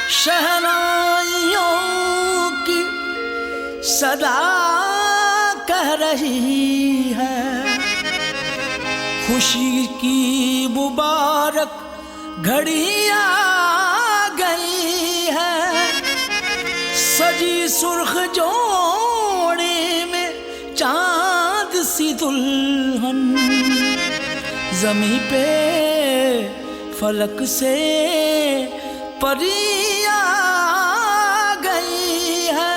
शहनाइयों की सदा कह रही है, खुशी की मुबारक घड़ी आ गई है। सजी सुर्ख जोड़े में चांद सी दुल्हन, ज़मीं पे फलक से परी आ गई है।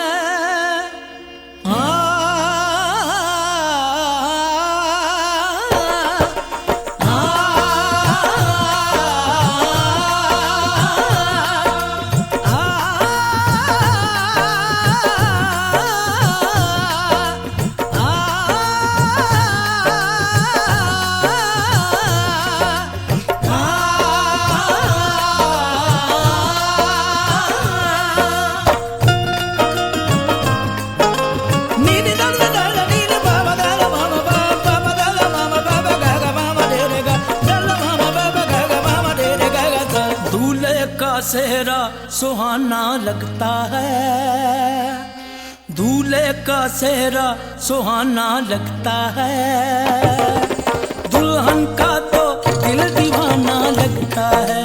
सेहरा सुहाना लगता है, दूल्हे का सेहरा सुहाना लगता है। दुल्हन का तो दिल दीवाना लगता है,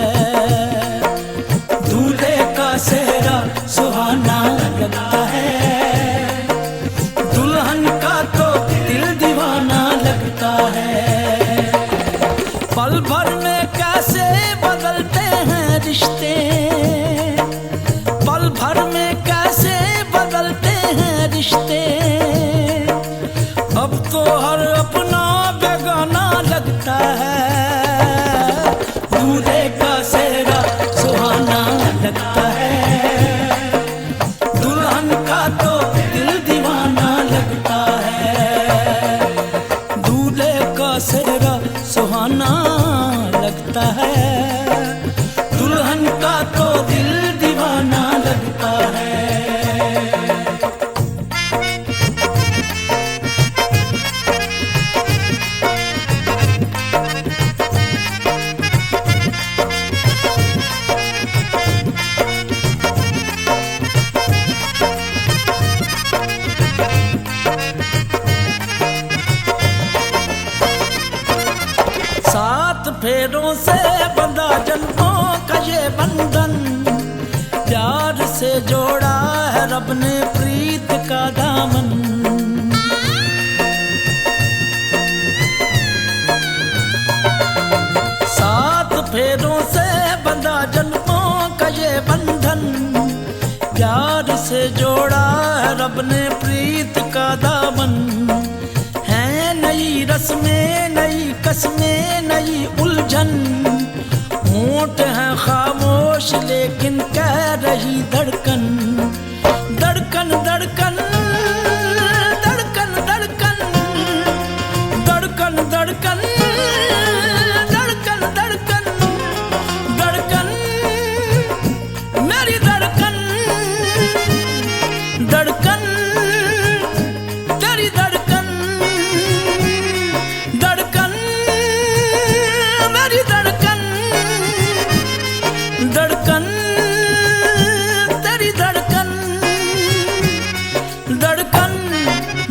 दूल्हे का सेहरा सुहाना लगता है। दुल्हन का तो दिल दीवाना लगता है। पल भर में कैसे बदलते हैं रिश्ते, पल भर में कैसे बदलते हैं रिश्ते। अब तो हर अपना बेगाना लगता है, दूल्हे का सेहरा सुहाना लगता है। दुल्हन का तो दिल दीवाना लगता है, दूल्हे का सेहरा सुहाना लगता है। दुल्हन का तो दिल दीवाना लगता है। सात फेरों से बंधा जन्मों का ये बंधन, प्यार से जोड़ा है रब ने प्रीत का दामन। सात फेरों से बंधा जन्मों का ये बंधन, प्यार से जोड़ा है रब ने प्रीत का दामन। है नई रस्में नई कसमें नई उलझन, होंठ है खामोश लेकिन कह रही धड़कन। धड़कन धड़कन धड़कन धड़कन धड़कन धड़कन धड़कन धड़कन धड़कन मेरी धड़कन। धड़कन तेरी धड़कन, धड़कन मेरी धड़कन। धड़कन तेरी धड़कन, धड़कन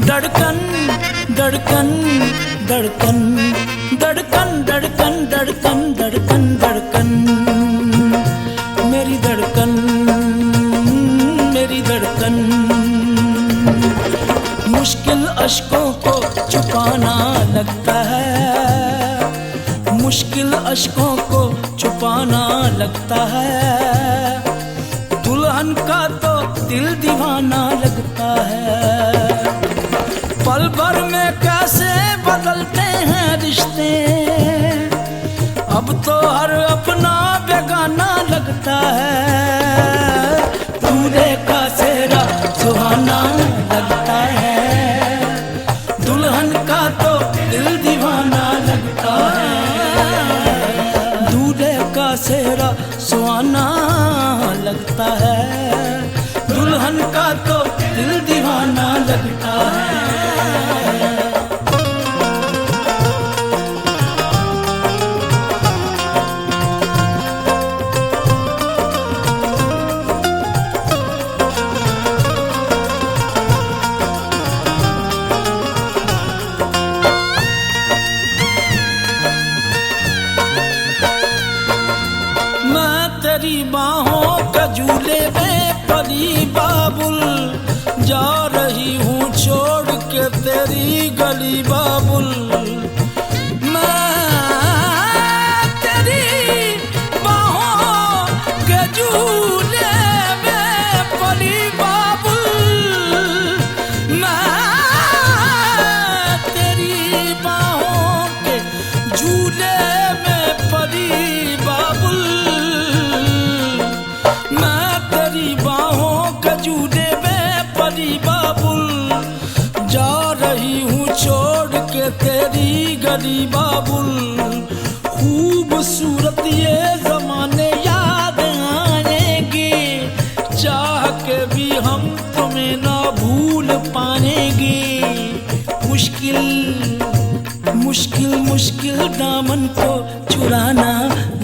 धड़कन धड़कन धड़कन धड़कन धड़कन धड़कन धड़कन धड़कन मेरी धड़कन मेरी धड़कन। मुश्किल अश्कों को छुपाना लगता है, मुश्किल अश्कों को छुपाना लगता है। दुल्हन का तो दिल दीवाना लगता है। पल भर में कैसे बदलते हैं रिश्ते, अब तो हर अपना बेगाना लगता है। दूल्हे का सेहरा सुहाना लगता है, दुल्हन का तो दिल दीवाना लगता है। दूल्हे का सेहरा सुहाना लगता है, दुल्हन का तो दिल दीवाना लगता है। के झूले में परी बाबुल, जा रही हूँ छोड़ के तेरी गली बाबुल। मैं तेरी बाहों के झूले में परी बाबुल, मैं तेरी बाहों के झूले में परी बाबुल, मैं तेरी बाहों के झूले में परी बाबुल, जा रही हूँ छोड़ के तेरी गली बाबुल। खूबसूरत ये जमाने याद आएंगे, चाह के भी हम तुम्हें ना भूल पाएंगे। मुश्किल मुश्किल मुश्किल दामन को चुराना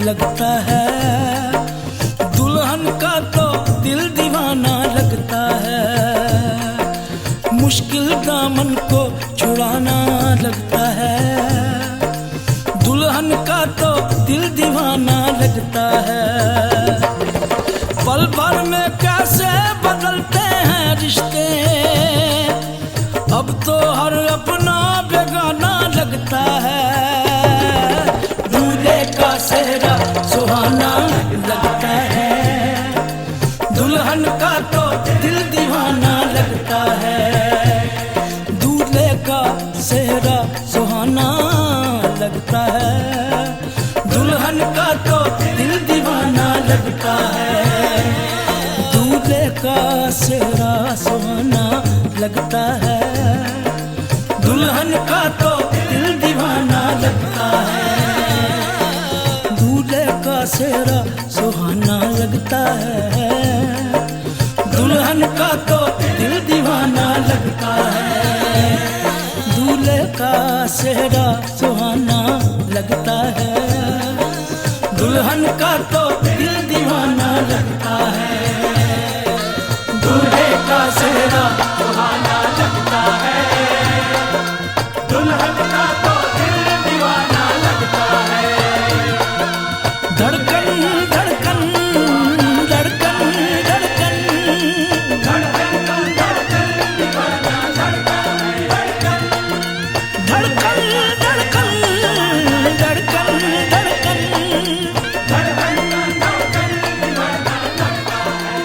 लगता है, दुल्हन का तो दिल दीवाना लगता है। मुश्किल दामन को छुड़ाना लगता है, दुल्हन का तो दिल दीवाना लगता है। पल भर में कैसे बदलते हैं रिश्ते, अब तो हर अपना बेगाना लगता है। दूल्हे का सेहरा सुहाना लगता है, दुल्हन का तो दिल दीवाना लगता है। दूल्हे का सेहरा सुहाना लगता है, दुल्हन का तो दिल दीवाना लगता है। दूल्हे का सेहरा सुहाना लगता है, दुल्हन का तो दिल दीवाना लगता है। दूल्हे का सेहरा सुहाना लगता है, दुल्हन का तो दिल दीवाना लगता है। दूल्हे का सेहरा सुहाना लगता है, दुल्हन का तो दिल दीवाना लगता है। दूल्हे का सेहरा सुहाना लगता है, दुल्हन का तो दिल दीवाना लगता है। धड़कन धड़कन धड़कन धड़कन धड़कन धड़कन दीवाना लगता है। धड़कन धड़कन धड़कन धड़कन धड़कन धड़कन दीवाना लगता है।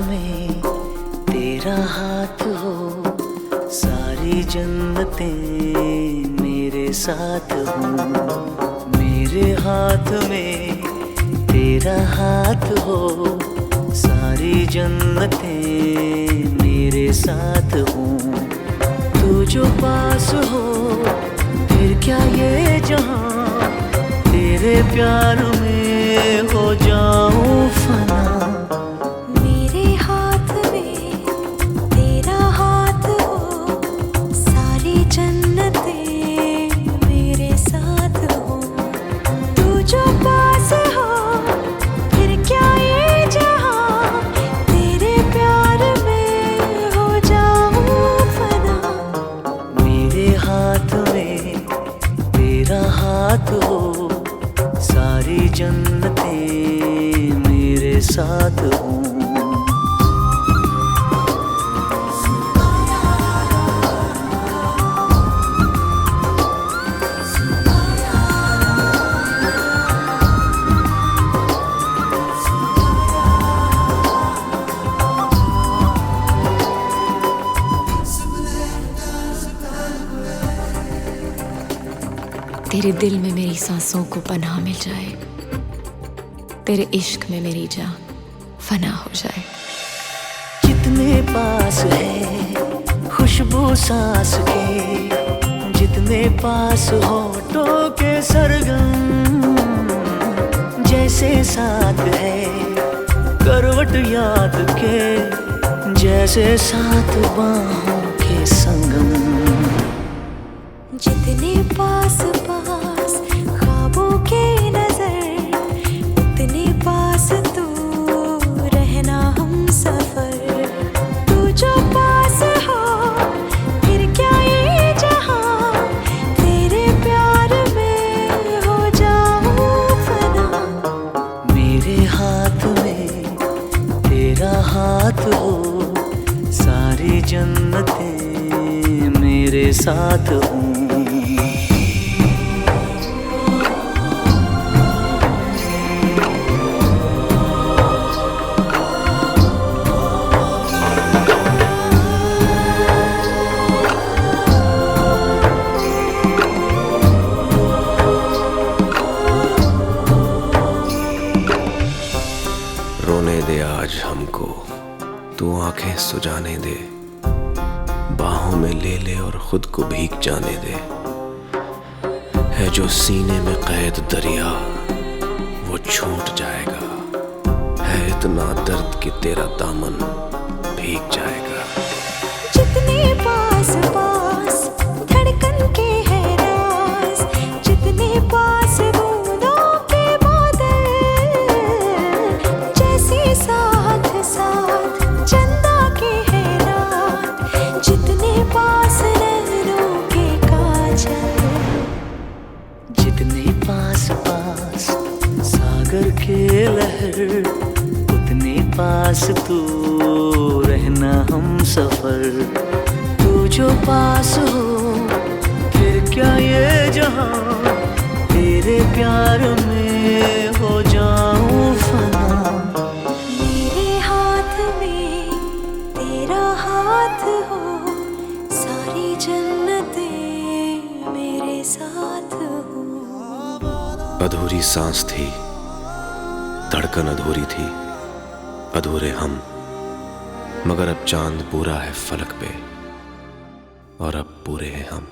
में तेरा हाथ हो, सारी जन्नतें मेरे साथ हो। मेरे हाथ में तेरा हाथ हो, सारी जन्नतें मेरे साथ हो। तू जो पास हो फिर क्या ये जहां, तेरे प्यार में हो जाऊं फना। मेरे हाथ में तेरा हाथ हो, सारी जन्नतें मेरे साथ हो। तू जो पास हो फिर क्या ये जहां, तेरे प्यार में हो जाऊं फना। मेरे हाथ में तेरा हाथ हो, सारी जन्नतें मेरे साथ हो। तेरे दिल में मेरी सांसों को पनाह मिल जाए, तेरे इश्क में मेरी जान फना हो जाए। जितने पास है खुशबू सांस के, जितने पास होठों के सरगम, जैसे साथ है करवट याद के, जैसे साथ बाहों के संगम। जितने पास पास ख्वाबों के नजर, उतने पास तू रहना हम सफर। तू जो पास हो फिर क्या ये जहां, तेरे प्यार में हो जाऊं फना। मेरे हाथ में तेरा हाथ हो, सारी जन्नतें मेरे साथ हो। रोने दे आज हमको, तू आंखें सुजाने दे, बाहों में ले ले और खुद को भीग जाने दे। है जो सीने में कैद दरिया वो छूट जाएगा, है इतना दर्द कि तेरा दामन भीग जाएगा। जितने पास पास धड़कन के है राज, जितने पास बूंदों के बादल, जैसे साथ साथ चंदा के है रात, जितने पास नैनों के काजल। जितने पास पास सागर के लहर, उतने पास तू रहना हम सफर। तू जो पास हो फिर क्या ये जहां, तेरे प्यार में हो जाऊं फना। मेरे हाथ में तेरा हाथ हो, सारी जन्नतें मेरे साथ हो। अधूरी सांस थी, धड़कन अधूरी थी, अधूरे हम, मगर अब चांद पूरा है फलक पे और अब पूरे हैं हम।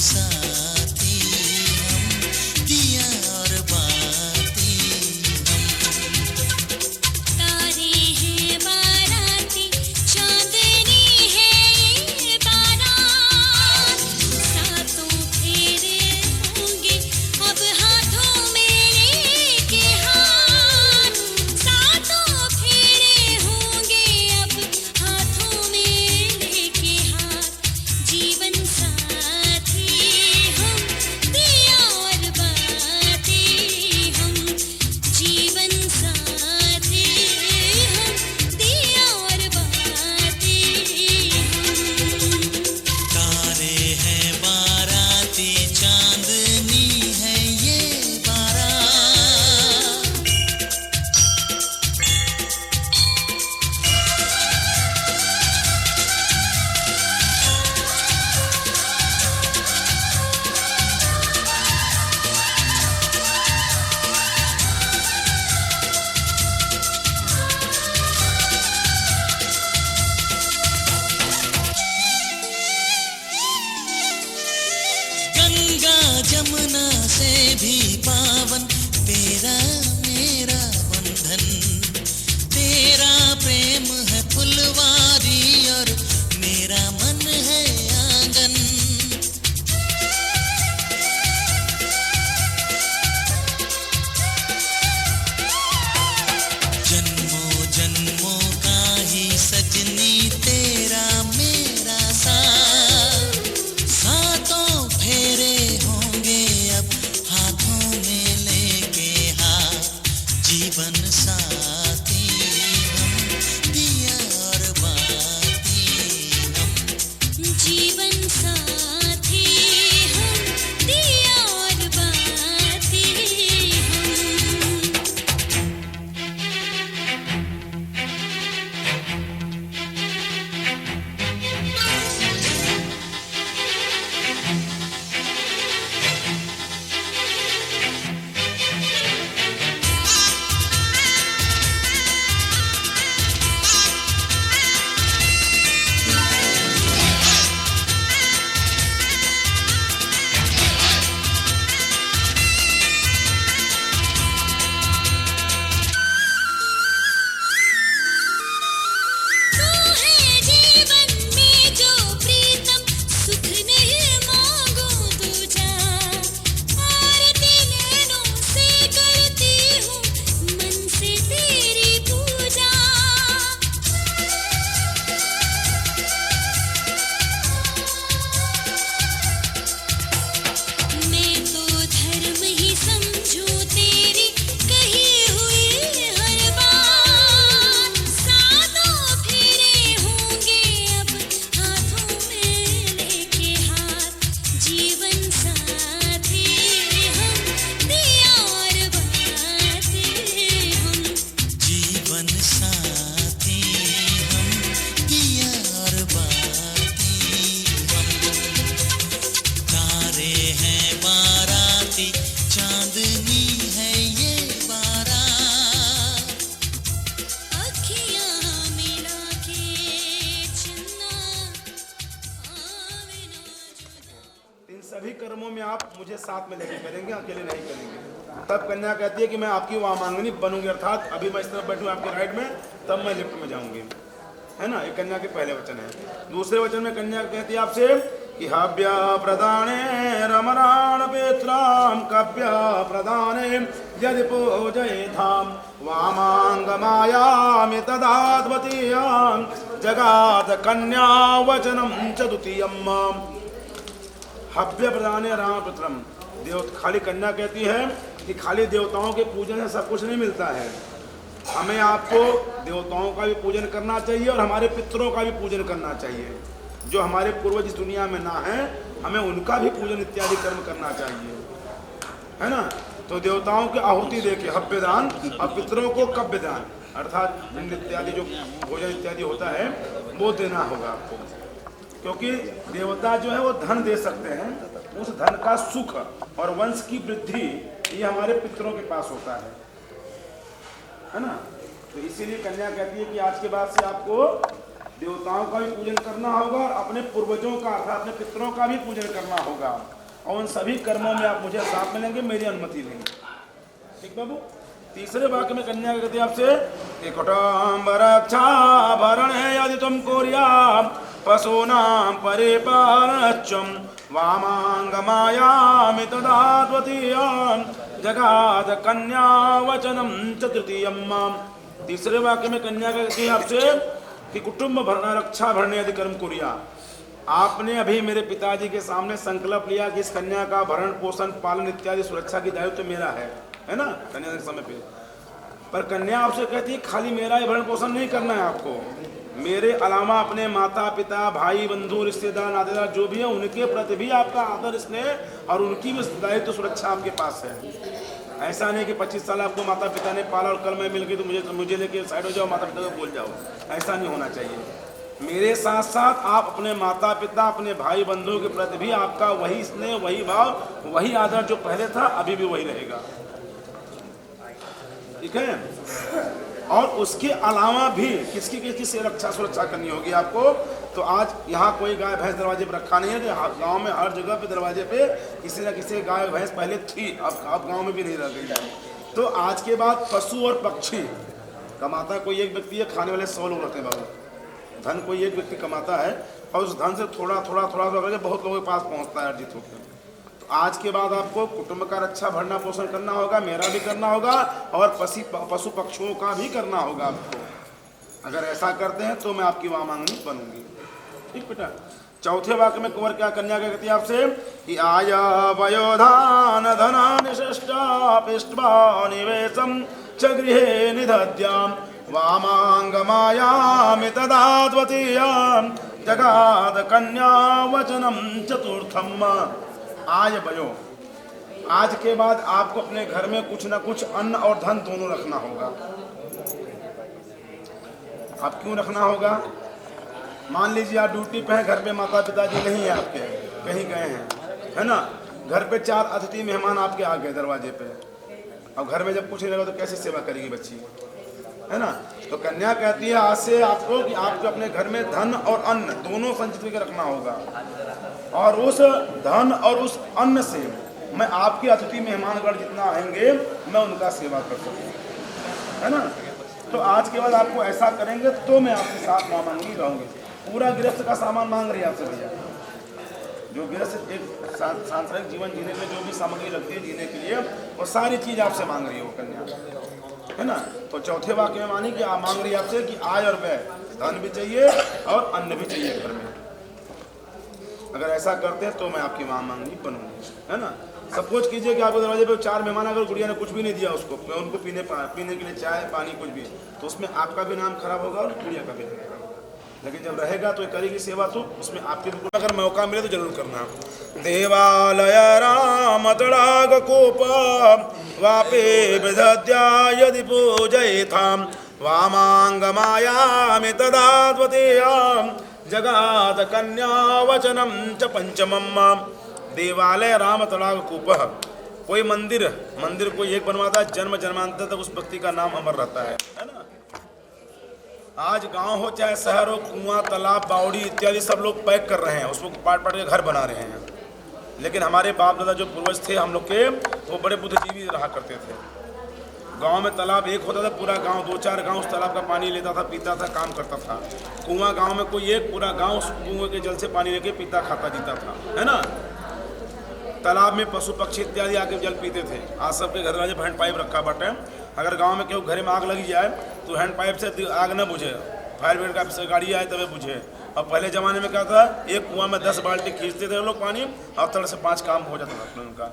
साथी हम, दिया और बाती हम। तारे हैं बाराती, चांदनी है ये बारात, सातों फेरे होंगे अब हाथों में लेके हाथ, सातों फेरे होंगे अब हाथों में लेके हाथ। जीवन साथी हम, दिया और बाती हम, जीवन साथी हम, दिया और बाती हम। तारे हैं बाराती, चांदनी है ये बारात। गंगा जमुना से भी पावन तेरा मेरा बंधन, तेरा प्रेम है फुलवारी और मेरा मन है आंगन। जन्मों जन्मों का ही सजनी तेरा मेरा साथ, सातों फेरे होंगे अब हाथों में लेके हाथ। जीवन साथी हम, दिया और बाती हम। जीवन साथी हम, दिया और बाती हम। तू है जीवन में जो प्रीतम, सुख नहीं मांगू दूजा, आरती नैनों से करती हूँ मन से तेरी पूजा। मैं तो धर्म ही समझूं तेरी कही हुई हर बात, सातों फेरे होंगे अब हाथों में लेके हाथ। जीवन साथी हम, दिया और बाती हम। जीवन साथी हम, दिया और बाती हम। तारे हैं बाराती, चांदनी है ये बारात। अखियाँ मिला के चन्ना आवे ना जुदा। इन सभी कर्मों में आप मुझे साथ में लेके करेंगे, अकेले नहीं करेंगे। तब कन्या कहती है कि मैं आपकी वामांगनी बनूंगी, अर्थात अभी मैं इस तरफ बैठूं आपके राइट में, तब मैं लेफ्ट में जाऊंगी, है ना। ये कन्या के पहले वचन है। दूसरे वचन में कन्या कहती है आपसे कि हव्य प्रदाने रमराण पेत्राम कव्य प्रदाने यदि पूजये धाम वामांग मायामि तदाद्वतीयां जगात कन्या वचनम च द्वितीयम्। हव्य प्रदाने राम पुत्रम, देव खाली कन्या कहती है कि खाली देवताओं के पूजन से सब कुछ नहीं मिलता है, हमें आपको देवताओं का भी पूजन करना चाहिए और हमारे पितरों का भी पूजन करना चाहिए। जो हमारे पूर्वज इस दुनिया में ना है, हमें उनका भी पूजन इत्यादि कर्म करना चाहिए, है ना। तो देवताओं की आहुति देके हव्यदान और पितरों को कव्यदान, अर्थात पिंड इत्यादि जो भोजन इत्यादि होता है वो देना होगा आपको, क्योंकि देवता जो है वो धन दे सकते हैं, उस धन का सुख और वंश की वृद्धि ये हमारे पितरों के पास होता है ना। तो इसीलिए कन्या कहती है कि आज के बाद से आपको देवताओं का भी पूजन करना होगा और अपने पूर्वजों का अर्थात अपने पितरों का भी पूजन करना होगा, और उन सभी कर्मों में आप मुझे साथ में लेंगे, मेरी अनुमति लेंगे। ठीक बाबू। तीसरे वाक्य में कन्या कहती है आपसे, भरण है यदि तुम कोरिया पशूनां परिपालनच्चम वामांगमायामि तदाद्वतीयां जगाद कन्या वचनम चतुर्थीयम। तीसरे वाक्य में कन्या कहती है आपसे कि कुटुंब भरण रक्षा भरणे यदि कर्म कोरिया, आपने अभी मेरे पिताजी के सामने संकल्प लिया कि इस कन्या का भरण पोषण पालन इत्यादि सुरक्षा की दायित्व तो मेरा है ना, कन्या के समय पे। पर कन्या आपसे कहती है खाली मेरा ही भरण पोषण नहीं करना है आपको, मेरे अलावा अपने माता पिता भाई बंधु रिश्तेदार नातेदार जो भी है उनके प्रति भी आपका आदर स्नेह और उनकी भी दायित्व सुरक्षा आपके पास है। ऐसा नहीं कि 25 साल आपको माता पिता ने पाला और कल मैं मिल गई तो मुझे लेके साइड हो जाओ, माता पिता को भूल जाओ, ऐसा नहीं होना चाहिए। मेरे साथ साथ आप अपने माता पिता अपने भाई बंधुओं के प्रति भी आपका वही स्नेह वही भाव वही आदर जो पहले था अभी भी वही रहेगा। ठीक है। और उसके अलावा भी किसकी रक्षा सुरक्षा करनी होगी आपको। तो आज यहाँ कोई गाय भैंस दरवाजे पर रखा नहीं है, तो गांव में हर जगह पे दरवाजे पे किसी न किसी गाय भैंस पहले थी, अब गांव में भी नहीं रह गई। तो आज के बाद पशु और पक्षी कमाता कोई एक व्यक्ति है, खाने वाले 100 लोग रहते हैं बाबू। धन कोई एक व्यक्ति कमाता है और उस धन से थोड़ा करके बहुत लोगों के पास पहुँचता है अर्जित होकर। आज के बाद आपको कुटुंब का रक्षा भरना पोषण करना होगा, मेरा भी करना होगा और पशु पक्षियों का भी करना होगा आपको। अगर ऐसा करते हैं तो मैं आपकी वामांगनी बनूंगी। ठीक बेटा। चौथे वाक्य में कुंवर क्या कन्या क्या कहती है आपसे कि आया वयोधान धना निशिष्टा पिष्टवा निवेशम च गृहे निदध्याम वामांगमायामि तदाद्वतीयाम जगाद कन्या वचनम चतुर्थम। आय भयो, आज के बाद आपको अपने घर में कुछ ना कुछ अन्न और धन दोनों रखना होगा। आप क्यों रखना होगा? मान लीजिए आप ड्यूटी पे हैं, घर पे माता पिताजी नहीं है आपके, कहीं गए हैं, है ना। घर पे 4 अतिथि मेहमान आपके आ गए दरवाजे पे, अब घर में जब कुछ नहीं लगा तो कैसे सेवा करेगी बच्ची, है ना। तो कन्या कहती है आज से आपको कि आपको अपने घर में धन और अन्न दोनों संचित करके रखना होगा, और उस धन और उस अन्न से मैं आपके अतिथि मेहमानगण जितना आएंगे मैं उनका सेवा कर सकूँ, है ना। तो आज के बाद आपको ऐसा करेंगे तो मैं आपके साथ मांगी रहूँगी। पूरा गृहस्थ का सामान मांग रही है आपसे भैया, जो गृहस्थ एक सांसारिक जीवन जीने के लिए जो भी सामग्री लगती है जीने के लिए वो सारी चीज़ आपसे मांग रही है वो कन्या, है ना। तो चौथे वाक्य में मानी कि आप मांग रही है आपसे कि आय और व्यय, धन भी चाहिए और अन्न भी चाहिए घर में। अगर ऐसा करते हैं तो मैं आपकी मांगनी बनूंगी, है ना। सपोज कीजिए कि आपके दरवाजे पे 4 मेहमान अगर गुड़िया ने कुछ भी नहीं दिया उसको, उनको पीने के लिए चाय पानी कुछ भी, तो उसमें आपका भी नाम खराब होगा और गुड़िया का भी रहेगा। लेकिन जब रहेगा तो करेगी सेवा तो उसमें आपके भी, अगर मौका मिले तो जरूर करना। देवालय राम तड़ाग कोप वापे विदद्या यदि पूजयेथाम वामांगमायामि तदाद्वतीयाम जगाद कन्या वचनम च पंचमम। देवालय राम तड़ाग कूप, कोई मंदिर कोई एक बनवाता है, जन्म जन्मांतर तक उस व्यक्ति का नाम अमर रहता है ना। आज गांव हो चाहे शहर हो, कुआं तालाब बावड़ी इत्यादि सब लोग पैक कर रहे हैं, उसको पाट के घर बना रहे हैं। लेकिन हमारे बाप दादा जो पूर्वज थे हम लोग के, वो बड़े बुद्धिजीवी रहा करते थे। गांव में तालाब एक होता था, पूरा गांव 2-4 गांव उस तालाब का पानी लेता था, पीता था, काम करता था। कुआं गांव में कोई एक, पूरा गांव उस कुएं के जल से पानी लेके पीता खाता जीता था, है ना। तालाब में पशु पक्षी इत्यादि आके जल पीते थे। आज सबके घर में हैंड पाइप रखा बटे, अगर गांव में केहू घर में आग लगी जाए तो हैंड पाइप से आग न बुझे, फायर ब्रिगेड का गाड़ी आए तभी बुझे। और पहले ज़माने में क्या था, एक कुआं में 10 बाल्टी खींचते थे लोग पानी, और तड़ से 5 काम हो जाता था उनका।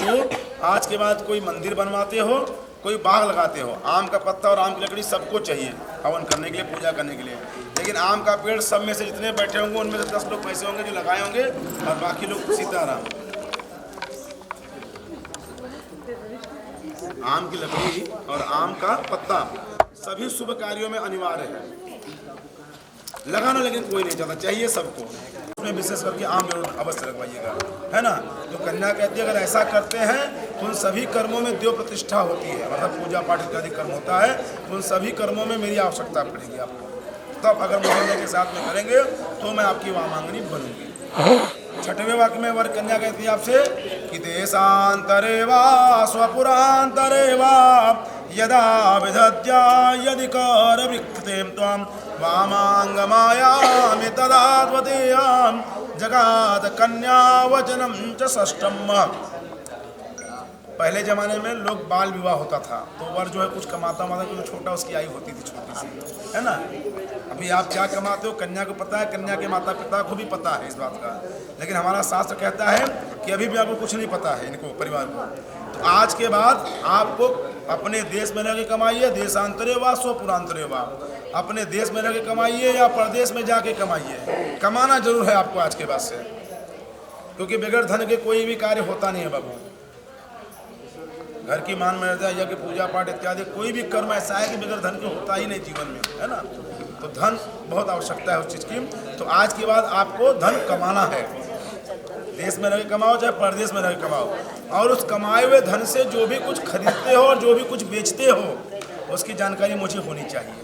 तो आज के बाद कोई मंदिर बनवाते हो, कोई बाग लगाते हो, आम का पत्ता और आम की लकड़ी सबको चाहिए हवन करने के लिए, पूजा करने के लिए। लेकिन आम का पेड़ सब में से जितने बैठे होंगे उनमें से 10 लोग पैसे होंगे जो लगाए होंगे और बाकी लोग सीताराम। आम की लकड़ी और आम का पत्ता सभी शुभ कार्यों में अनिवार्य है लगाना, लेकिन कोई नहीं चाहता, चाहिए सबको। उसमें विशेष करके आम जरूर अवश्य लगवाइएगा, है ना। तो कन्या कहती है अगर ऐसा करते हैं तो उन सभी कर्मों में देव प्रतिष्ठा होती है, मतलब पूजा पाठ इत्यादि कर्म होता है, तो उन सभी कर्मों में मेरी आवश्यकता पड़ेगी आपको। तब अगर मुझे लेके साथ में करेंगे तो मैं आपकी वहाँ मांगनी बनूंगी। छठवें वाक्य में वर कन्या कहती है आपसे कि देशांतरे वा स्वपुरांतरे वा यदा विदध्या यदि कर विकृते त्वं वामांगमायामि तदा त्वदीयां जगाद कन्या वचनम च षष्ठम। पहले जमाने में लोग बाल विवाह होता था तो वर जो है कुछ कमाता जो छोटा उसकी आयु होती थी छोटी सी, है ना। अभी आप क्या कमाते हो कन्या को पता है, कन्या के माता पिता को भी पता है इस बात का, लेकिन हमारा शास्त्र कहता है कि अभी भी आपको कुछ नहीं पता है इनको परिवार को। तो आज के बाद आपको अपने देश में रह के कमाइए, देशांतरे वा स्वपुरांतरे वा, अपने देश में रह के कमाइए या प्रदेश में जाके कमाइए, कमाना जरूर है आपको आज के बाद से, क्योंकि बगैर धन के कोई भी कार्य होता नहीं है बाबू। घर की मान मर्यादा या कि पूजा पाठ इत्यादि कोई भी कर्म ऐसा है कि बगैर धन के होता ही नहीं जीवन में, है ना। तो धन बहुत आवश्यकता है उस चीज़ की। तो आज के बाद आपको धन कमाना है, देश में रह के कमाओ चाहे प्रदेश में रह के कमाओ, और उस कमाए हुए धन से जो भी कुछ खरीदते हो और जो भी कुछ बेचते हो उसकी जानकारी मुझे होनी चाहिए।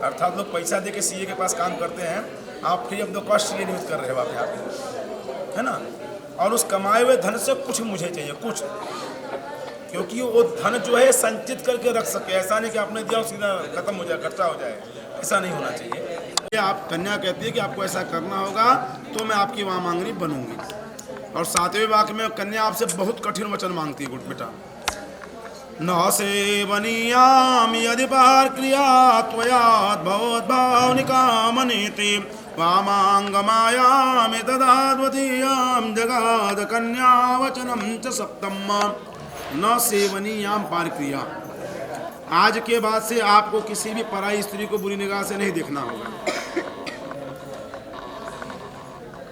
अर्थात लोग पैसा दे के सीए के पास काम करते हैं, आप free of the cost CA नियुक्त कर रहे हो आप यहाँ पे, है ना। और उस कमाए हुए धन से कुछ मुझे चाहिए, कुछ, क्योंकि वो धन जो है संचित करके रख सके। ऐसा नहीं कि आपने दिया और सीधा खत्म हो जाए, खर्चा हो जाए, ऐसा नहीं होना चाहिए। आप कन्या कहती है कि आपको ऐसा करना होगा तो मैं आपकी वहाँ मांगनी बनूंगी। और सातवें वाक्य में कन्या आपसे बहुत कठिन वचन मांगती है, गुट बेटा, न सेवनीयाम यदि पार क्रिया त्वयाद भवद्भावनिका मनीति वामांगमायामि तदाद्वतीयां जगाद कन्या वचनम च सप्तम। न सेवनीयाम पार क्रिया, आज के बाद से आपको किसी भी पराई स्त्री को बुरी निगाह से नहीं देखना होगा।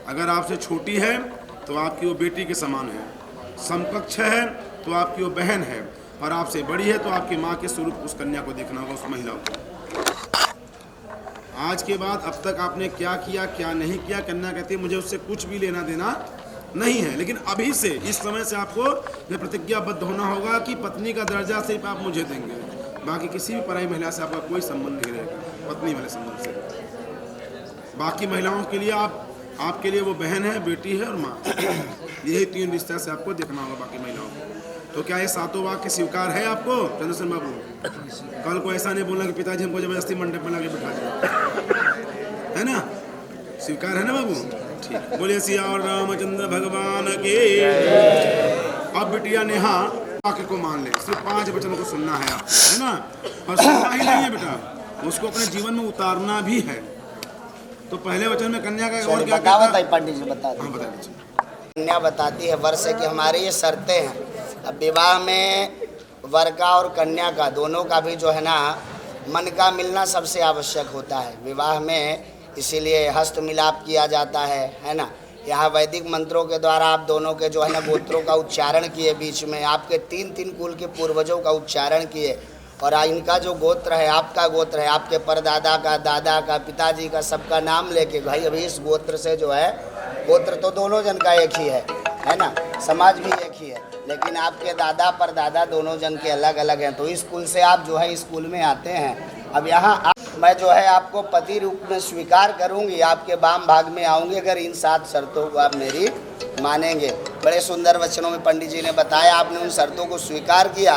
अगर आपसे छोटी है तो आपकी वो बेटी के समान है, समकक्ष है तो आपकी वो बहन है, और आपसे बड़ी है तो आपकी माँ के स्वरूप उस कन्या को देखना होगा, उस महिला को। आज के बाद अब तक आपने क्या किया क्या नहीं किया, कन्या कहती है मुझे उससे कुछ भी लेना देना नहीं है, लेकिन अभी से इस समय से आपको ये प्रतिज्ञाबद्ध होना होगा कि पत्नी का दर्जा सिर्फ आप मुझे देंगे, बाकी किसी भी पराई महिला से आपका कोई संबंध नहीं रहेगा, पत्नी वाले संबंध से। बाकी महिलाओं के लिए आपके लिए वो बहन है, बेटी है और माँ, यही तीन रिश्ता से आपको देखना होगा बाकी महिलाओं को। तो क्या ये सातों वाक्य स्वीकार है आपको चंद्रसेन बाबू? कल को ऐसा नहीं बोलना कि पिताजी हमको जबरदस्ती मंडप में लाके बिठा दिया, है ना। स्वीकार है ना बाबू? ठीक, बोलिए सिया और रामचंद्र भगवान के। अब बिटिया नेहा वाक्य को मान ले, सिर्फ 5 वचन को सुनना है आप, है ना। और सुनना ही नहीं है बेटा, उसको अपने जीवन में उतारना भी है। तो पहले वचन में कन्या का और क्या कहता है? पंडित जी बता हाँ बता दीजिए। कन्या बताती है वर से कि हमारी ये शर्तें हैं। अब विवाह में वर का और कन्या का दोनों का भी जो है ना मन का मिलना सबसे आवश्यक होता है विवाह में, इसीलिए हस्त मिलाप किया जाता है ना। यहाँ वैदिक मंत्रों के द्वारा आप दोनों के जो है ना गोत्रों का उच्चारण किए, बीच में आपके 3 कुल के पूर्वजों का उच्चारण किए, और इनका जो गोत्र है, आपका गोत्र है, आपके परदादा का, दादा का, पिताजी का, सबका नाम लेके भाई अभी इस गोत्र से जो है, गोत्र तो दोनों जन का एक ही है ना, समाज भी एक ही है, लेकिन आपके दादा परदादा दोनों जन के अलग अलग हैं। तो इस कुल से आप जो है इस कुल में आते हैं। अब यहाँ मैं जो है आपको पति रूप में स्वीकार करूँगी, आपके वाम भाग में आऊँगी अगर इन 7 शर्तों को आप मेरी मानेंगे। बड़े सुंदर वचनों में पंडित जी ने बताया, आपने उन शर्तों को स्वीकार किया,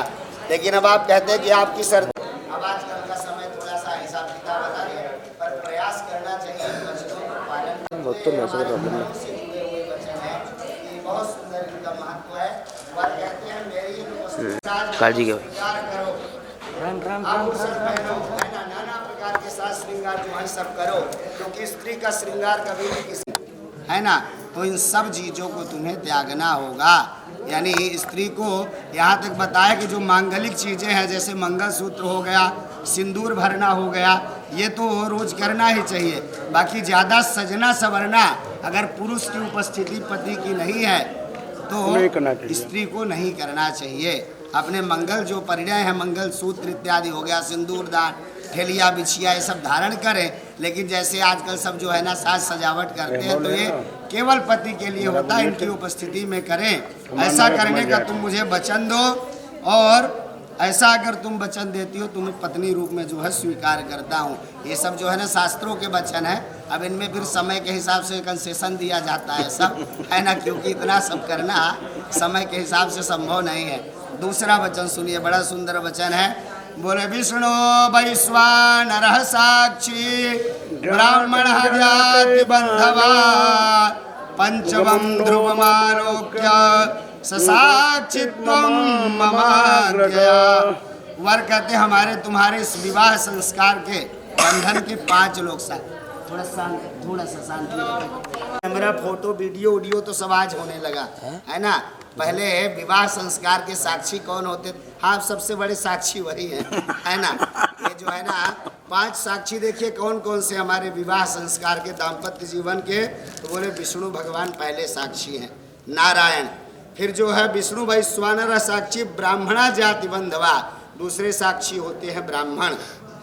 लेकिन अब आप कहते हैं कि आपकी शर्त, अब आजकल का समय थोड़ा सा हिसाब किताब बता रही है, पर प्रयास करना चाहिए वचनों का पालन। बहुत सुंदर इनका महत्व है। वह कहते हैं मेरी काजी के करो, आभूषण पहनो, है ना, नाना प्रकार के साथ श्रृंगार जो है सब करो, क्योंकि स्त्री का श्रृंगार कभी भी किसी, है ना, तो इन सब चीज़ों को तुम्हें त्यागना होगा। यानी स्त्री को यहाँ तक बताया कि जो मांगलिक चीज़ें हैं जैसे मंगलसूत्र हो गया, सिंदूर भरना हो गया, ये तो रोज करना ही चाहिए। बाकी ज़्यादा सजना संवरना अगर पुरुष की उपस्थिति पति की नहीं है तो स्त्री को नहीं करना चाहिए। अपने मंगल जो परिणय है, मंगल सूत्र इत्यादि हो गया, सिंदूर दान, ठेलिया बिछिया, ये सब धारण करें, लेकिन जैसे आजकल सब जो है ना साज सजावट करते हैं तो ये केवल पति के लिए होता है, इनकी उपस्थिति में करें। ऐसा करने का तुम मुझे वचन दो और ऐसा अगर तुम वचन देती हो तुम्हें पत्नी रूप में जो है स्वीकार करता हूँ। ये सब जो है ना शास्त्रों के वचन है। अब इनमें फिर समय के हिसाब से कंसेशन दिया जाता है सब, है ना, क्योंकि इतना सब करना समय के हिसाब से संभव नहीं है। दूसरा वचन सुनिए, बड़ा सुंदर वचन है। बोले विष्णु वैश्वानरः साक्षी ब्राह्मण जाति बंधवा पंचमं ध्रुवमालोक्य ससाक्षित्वं ममाज्ञया। वर कहते हमारे तुम्हारे इस विवाह संस्कार के बंधन के 5 लोग साथ। थोड़ा सा शांति कैमरा फोटो वीडियो तो सब आज होने लगा है ना। पहले विवाह संस्कार के साक्षी कौन होते? हाँ, सबसे बड़े साक्षी वही है ना। ये जो है ना 5 साक्षी देखिए कौन कौन से हमारे विवाह संस्कार के दाम्पत्य जीवन के। तो बोले विष्णु भगवान पहले साक्षी हैं, नारायण। फिर जो है विष्णु वैश्वानर साक्षी ब्राह्मणा जाति बंधवा, दूसरे साक्षी होते हैं ब्राह्मण,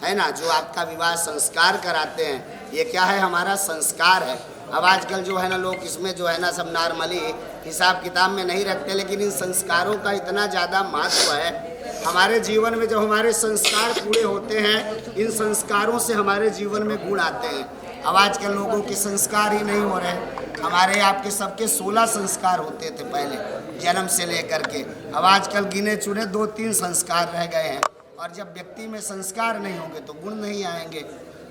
है ना, जो आपका विवाह संस्कार कराते हैं। ये क्या है? हमारा संस्कार है। अब आजकल जो है ना लोग इसमें जो है ना सब नॉर्मली हिसाब किताब में नहीं रखते, लेकिन इन संस्कारों का इतना ज़्यादा महत्व है हमारे जीवन में। जब हमारे संस्कार पूरे होते हैं, इन संस्कारों से हमारे जीवन में गुण आते हैं। अब आजकल लोगों के संस्कार ही नहीं हो रहे। हमारे आपके सबके 16 संस्कार होते थे पहले, जन्म से लेकर के। अब आजकल गिने चुने 2-3 संस्कार रह गए हैं। और जब व्यक्ति में संस्कार नहीं होंगे तो गुण नहीं आएंगे।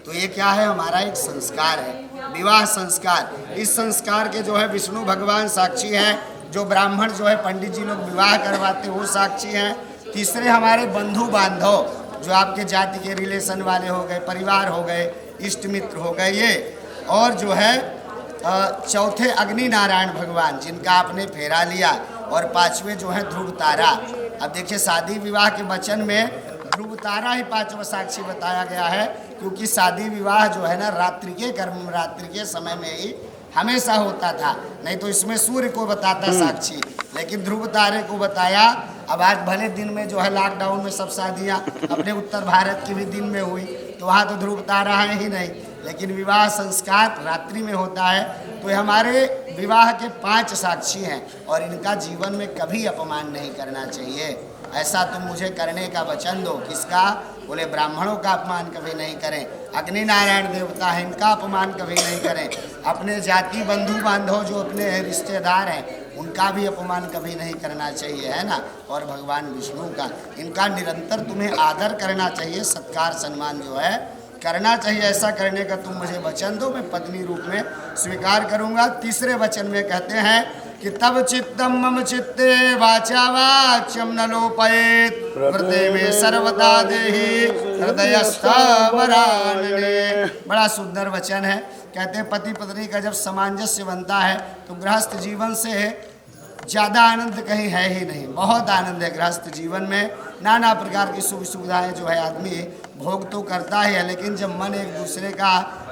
तो ये क्या है? हमारा एक संस्कार है, विवाह संस्कार। इस संस्कार के जो है विष्णु भगवान साक्षी हैं। जो ब्राह्मण जो है पंडित जी लोग विवाह करवाते वो साक्षी हैं। तीसरे हमारे बंधु बांधव, जो आपके जाति के रिलेशन वाले हो गए, परिवार हो गए, इष्ट मित्र हो गए ये। और जो है चौथे अग्नि नारायण भगवान, जिनका आपने फेरा लिया। और 5वें जो है ध्रुव तारा। अब देखिए शादी विवाह के वचन में ध्रुव तारा ही 5वां साक्षी बताया गया है, क्योंकि शादी विवाह जो है ना रात्रि के कर्म, रात्रि के समय में ही हमेशा होता था। नहीं तो इसमें सूर्य को बताता साक्षी, लेकिन ध्रुव तारे को बताया। अब आज भले दिन में जो है लॉकडाउन में सब शादियाँ अपने उत्तर भारत की भी दिन में हुई, तो वहाँ तो ध्रुव तारा है ही नहीं, लेकिन विवाह संस्कार रात्रि में होता है। तो ये हमारे विवाह के 5 साक्षी हैं और इनका जीवन में कभी अपमान नहीं करना चाहिए। ऐसा तुम मुझे करने का वचन दो। किसका? बोले ब्राह्मणों का अपमान कभी नहीं करें। अग्नि नारायण देवता है, इनका अपमान कभी नहीं करें। अपने जाति बंधु बांधव जो अपने रिश्तेदार हैं उनका भी अपमान कभी नहीं करना चाहिए, है ना। और भगवान विष्णु का, इनका निरंतर तुम्हें आदर करना चाहिए, सत्कार सम्मान जो है करना चाहिए। ऐसा करने का तुम मुझे वचन दो, मैं पत्नी रूप में स्वीकार करूंगा। तीसरे वचन में कहते हैं कि तब चित्तम मम चित्ते वाचा वाच्यम न लोपयेत हृदय में सर्वदा देहि हृदयस्थवरानने। बड़ा सुंदर वचन है। कहते हैं पति पत्नी का जब सामंजस्य बनता है तो गृहस्थ जीवन से ज़्यादा आनंद कहीं है ही नहीं। बहुत आनंद है गृहस्थ जीवन में। नाना प्रकार की सुख सुविधाएं जो है आदमी भोग तो करता ही है, लेकिन जब मन एक दूसरे का,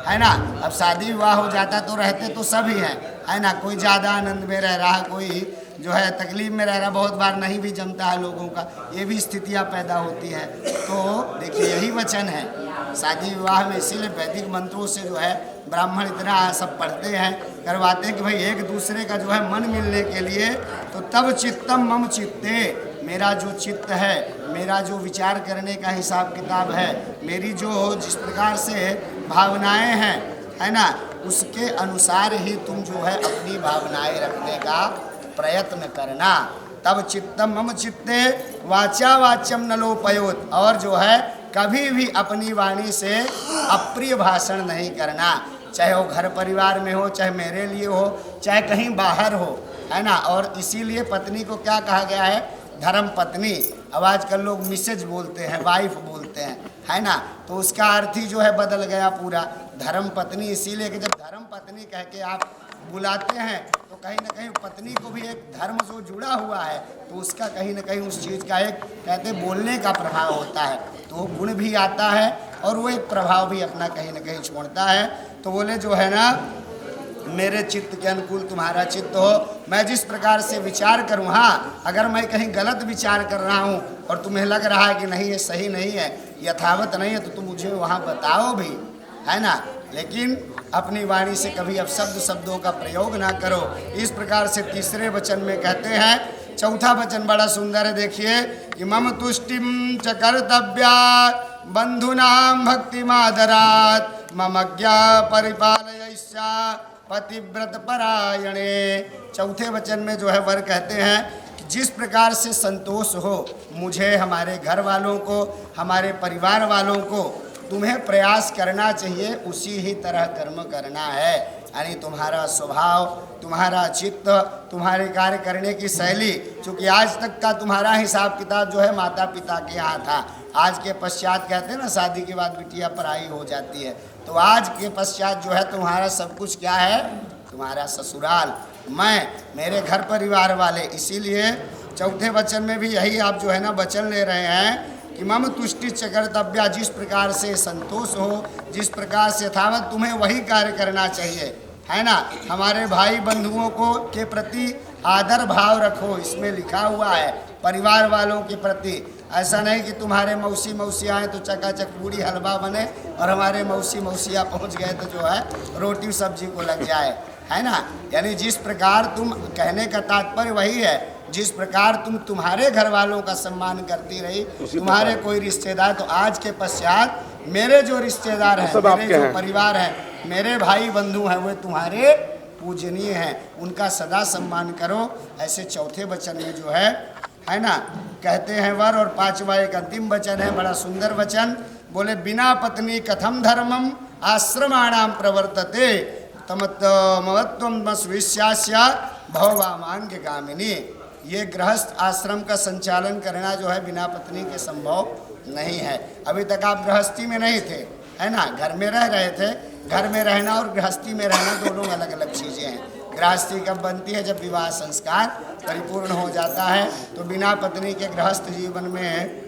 है ना, अब शादी विवाह हो जाता तो रहते तो सभी हैं, है ना। कोई ज़्यादा आनंद में रह रहा, कोई जो है तकलीफ में रह रहा, बहुत बार नहीं भी जमता है लोगों का, ये भी स्थितियाँ पैदा होती हैं। तो देखिए यही वचन है शादी विवाह में। इसीलिए वैदिक मंत्रों से जो है ब्राह्मण इतना सब पढ़ते हैं, करवाते हैं कि भाई एक दूसरे का जो है मन मिलने के लिए। तो तब चित्तम मम चित्ते, मेरा जो चित्त है, मेरा जो विचार करने का हिसाब किताब है, मेरी जो जिस प्रकार से भावनाएं हैं, है ना, उसके अनुसार ही तुम जो है अपनी भावनाएं रखने का प्रयत्न करना। तब चित्तम मम चित्ते वाचा वाच्यम न लोपयोत। और जो है कभी भी अपनी वाणी से अप्रिय भाषण नहीं करना, चाहे वो घर परिवार में हो, चाहे मेरे लिए हो, चाहे कहीं बाहर हो, है ना। और इसीलिए पत्नी को क्या कहा गया है? धर्म पत्नी। अब आजकल लोग मिसेज बोलते हैं, वाइफ बोलते हैं, है ना। तो उसका अर्थ ही जो है बदल गया पूरा। धर्म पत्नी इसीलिए कि जब धर्म पत्नी कह के आप बुलाते हैं तो कहीं ना कहीं पत्नी को भी एक धर्म जो जुड़ा हुआ है, तो उसका कहीं ना कहीं उस चीज़ का एक कहते बोलने का प्रभाव होता है, तो वो गुण भी आता है और वो एक प्रभाव भी अपना कहीं ना कहीं छोड़ता है। तो बोले जो है ना मेरे चित्त के अनुकूल तुम्हारा चित्त हो, मैं जिस प्रकार से विचार करूँ। हाँ, अगर मैं कहीं गलत विचार कर रहा हूँ और तुम्हें लग रहा है कि नहीं ये सही नहीं है, यथावत नहीं है, तो तुम मुझे वहाँ बताओ भी, है ना। लेकिन अपनी वाणी से कभी अब शब्दों का प्रयोग ना करो। इस प्रकार से तीसरे वचन में कहते हैं चौथा वचन बड़ा सुंदर है, देखिए कि मम तुष्टिम च कर्तव्या बंधुनाम भक्ति मादरात मम ज्ञा परिपालयिष्या पतिव्रत परायणे। चौथे वचन में जो है वर कहते हैं कि जिस प्रकार से संतोष हो मुझे, हमारे घर वालों को, हमारे परिवार वालों को, तुम्हें प्रयास करना चाहिए उसी ही तरह कर्म करना है। यानी तुम्हारा स्वभाव, तुम्हारा चित्त, तुम्हारे कार्य करने की शैली, चूँकि आज तक का तुम्हारा हिसाब किताब जो है माता पिता के यहाँ था, आज के पश्चात कहते हैं ना शादी के बाद बिटिया पराई हो जाती है, तो आज के पश्चात जो है तुम्हारा सब कुछ क्या है, तुम्हारा ससुराल, मैं, मेरे घर परिवार वाले। इसीलिए चौथे वचन में भी यही आप जो है ना वचन ले रहे हैं कि मम तुष्टि च कर्तव्या, जिस प्रकार से संतोष हो, जिस प्रकार से यथावत तुम्हें वही कार्य करना चाहिए, है ना। हमारे भाई बंधुओं को के प्रति आदर भाव रखो, इसमें लिखा हुआ है, परिवार वालों के प्रति। ऐसा नहीं कि तुम्हारे मौसी मौसियाँ हैं तो चकाचक पूरी हलवा बने और हमारे मौसी मौसिया पहुंच गए तो जो है रोटी सब्जी को लग जाए, है ना। यानी जिस प्रकार तुम, कहने का तात्पर्य वही है, जिस प्रकार तुम तुम्हारे घर वालों का सम्मान करती रही, तुम्हारे कोई रिश्तेदार, तो आज के पश्चात मेरे जो रिश्तेदार हैं, मेरे जो परिवार हैं, मेरे भाई बंधु हैं, वे तुम्हारे पूजनीय हैं, उनका सदा सम्मान करो। ऐसे चौथे वचन में जो है ना कहते हैं वर। और पांचवा एक अंतिम वचन है, बड़ा सुंदर वचन, बोले बिना पत्नी कथम धर्मम आश्रमाणाम प्रवर्तते तमत्वम स्विश्यास्या भववामांग गामिनी। ये गृहस्थ आश्रम का संचालन करना जो है बिना पत्नी के संभव नहीं है। अभी तक आप गृहस्थी में नहीं थे, है ना, घर में रह रहे थे। घर में रहना और गृहस्थी में रहना दोनों अलग अलग चीज़ें हैं। गृहस्थी कब बनती है, जब विवाह संस्कार परिपूर्ण हो जाता है। तो बिना पत्नी के गृहस्थ जीवन में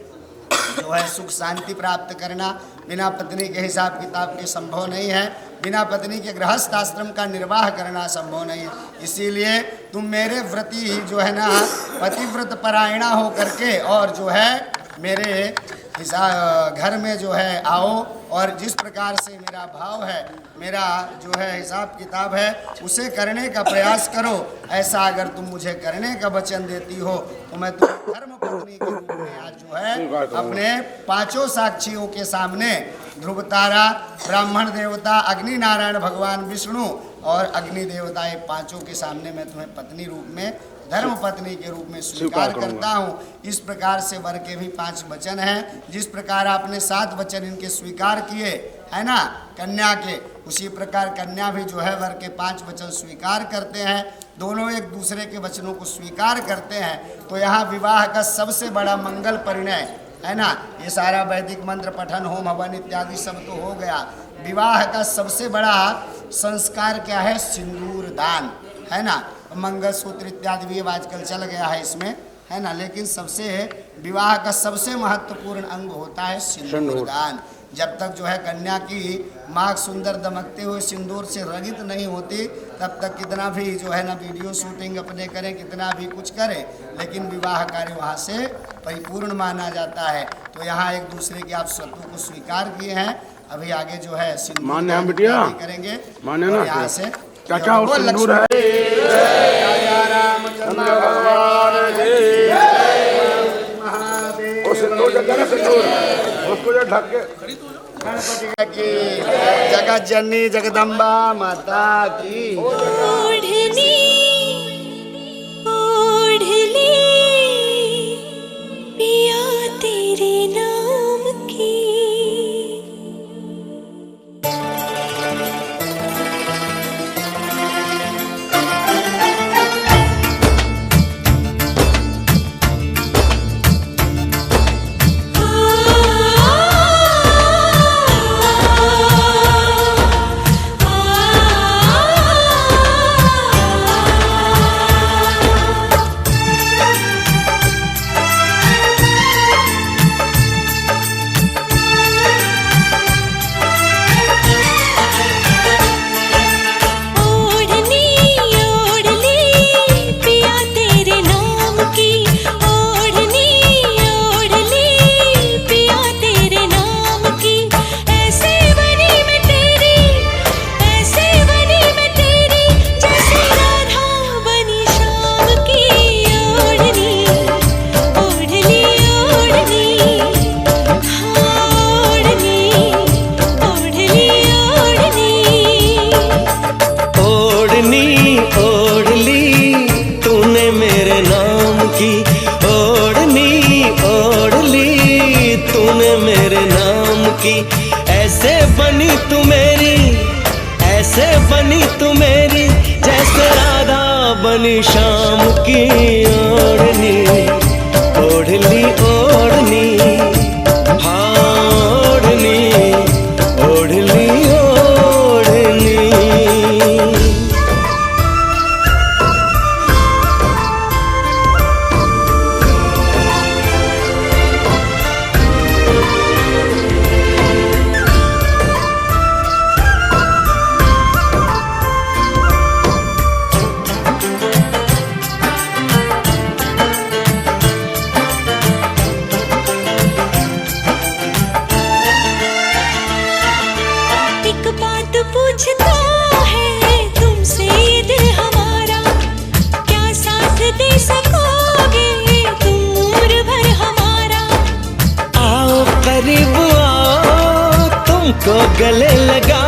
जो है सुख शांति प्राप्त करना बिना पत्नी के हिसाब किताब के संभव नहीं है। बिना पत्नी के गृहस्थ आश्रम का निर्वाह करना संभव नहीं है। इसीलिए तुम मेरे व्रती जो है ना, पतिव्रत परायणा हो करके और जो है मेरे घर में जो है आओ, और जिस प्रकार से मेरा भाव है, मेरा जो है हिसाब किताब है, उसे करने का प्रयास करो। ऐसा अगर तुम मुझे करने का वचन देती हो तो मैं तुम्हें धर्म पत्नी के रूप में आज जो है अपने पांचों साक्षियों के सामने, ध्रुव तारा, ब्राह्मण देवता, अग्नि नारायण भगवान विष्णु और अग्नि देवता, ये पांचों के सामने मैं तुम्हें पत्नी रूप में, धर्म पत्नी के रूप में स्वीकार करता हूँ। इस प्रकार से वर के भी 5 वचन हैं। जिस प्रकार आपने 7 वचन इनके स्वीकार किए, है ना, कन्या के, उसी प्रकार कन्या भी जो है वर के 5 वचन स्वीकार करते हैं। दोनों एक दूसरे के वचनों को स्वीकार करते हैं। तो यहाँ विवाह का सबसे बड़ा मंगल परिणय, है ना, ये सारा वैदिक मंत्र पठन, होम हवन इत्यादि सब तो हो गया। विवाह का सबसे बड़ा संस्कार क्या है, सिंदूर दान, है ना। मंगलसूत्र इत्यादि भी आजकल चल गया है इसमें, है ना, लेकिन सबसे विवाह का सबसे महत्वपूर्ण अंग होता है सिंदूर दान। जब तक जो है कन्या की मांग सुंदर दमकते हुए सिंदूर से रंगित नहीं होती, तब तक कितना भी जो है ना वीडियो शूटिंग अपने करें, कितना भी कुछ करें, लेकिन विवाह कार्य वहाँ से परिपूर्ण माना जाता है। तो यहाँ एक दूसरे के आप शर्तों को स्वीकार किए हैं। अभी आगे जो है सिंदूर दान करेंगे, यहाँ से चाचा और सिंदूर है। गणपति की जगत जननी जगदम्बा माता की। ओढ़नी ओढ़ ले पिया तेरे नाम की। अपनी शाम की ओढ़नी ओढ़ ली ओढ़नी, हाँ ओढ़नी ओढ़ ली ओढ़नी। एक बात पूछता है तुमसे ये दिल हमारा, क्या साथ दे सकोगे तुम उम्र भर हमारा? आओ करीब आओ तुमको गले लगा